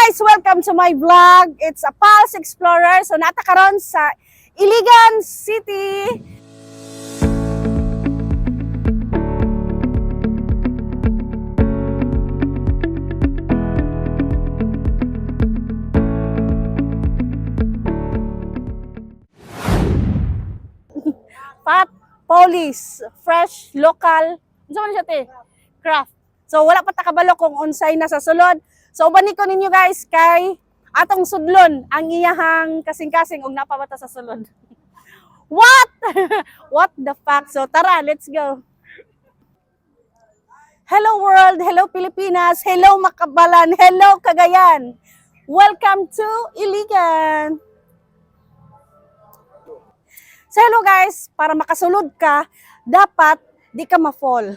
guys, welcome to my vlog. It's a Pulse Explorer. So nata karon sa Iligan City. Fat Police, fresh, local. Ano man siya te? Craft. So wala pa ta kabalo kung unsay na sa sulod. So ubani ko ninyo guys kay atong sudlon ang iyahang kasing-kasing og napabata sa sulod. What? What the fuck? So tara, let's go. Hello world, hello Pilipinas, hello Makabalan, hello Cagayan. Welcome to Iligan. So hello guys, para makasulod ka, dapat di ka ma-fall.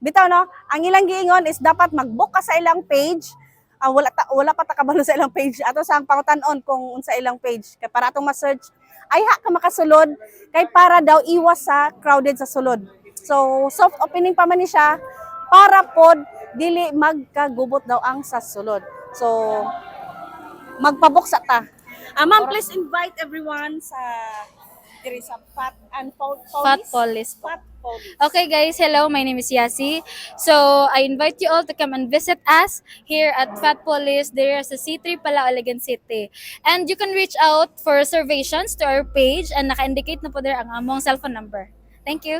Bitaw no, ang ilang giingon is dapat mag-book ka sa ilang page. Wala pa ta kabalo sa ilang page. Ato sa ang pangutanon kung unsa ilang page. Kay para atong ma-search, ay ha ka makasulod kay para daw iwas sa crowded sa sulod. So soft opening pa man ni siya para pod dili magkagubot daw ang sa sulod. So magpa-book sa ta. Ma'am, please invite everyone sa diri sa Fat Police. Okay guys, hello, my name is Yasi. So, I invite you all to come and visit us here at Fat Police. There is a C3 Pala, Iligan City. And you can reach out for reservations to our page and naka-indicate na po there ang among cellphone number. Thank you.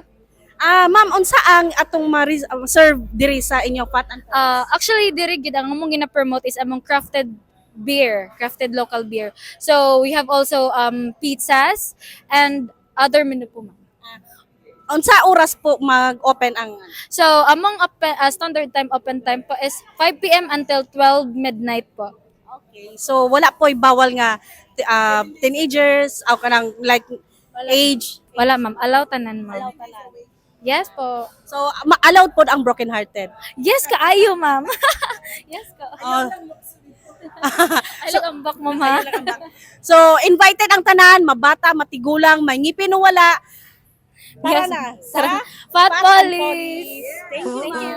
Ma'am, unsa ang atong serve diri sa inyong Fat and Police? Actually, diri gid ang among gina-promote is among crafted local beer. So, we have also pizzas and other menu po ma'am. Unsa oras po mag-open ang So, among standard time open time po is 5 p.m. until 12 midnight po. Okay. So wala po'y bawal nga teenagers o kanang like age. Wala ma'am, allow tanan ma'am. Yes po. So allowed po ang broken hearted. Yes kaayo ma'am. Yes ka. Oh. Ay ang back mo ha. So invited ang tanan, mabata, matigulang, may ngipin o wala. Tara Yes. na. Sa Fat and Police. Thank you. Thank you.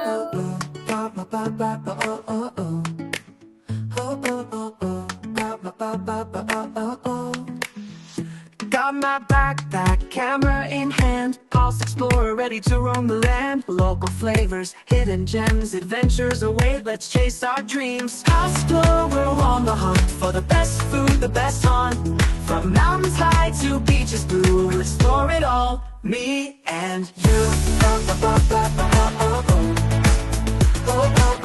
Got my backpack, camera in hand, Pulse Explorer ready to roam the land. Local flavors, hidden gems, adventures await, let's chase our dreams. Pulse Explorer on the hunt for the best food, the best hunt. From mountains high to beaches blue, we'll explore it all, me and you. Oh, oh, oh, oh, oh, oh. Oh, oh.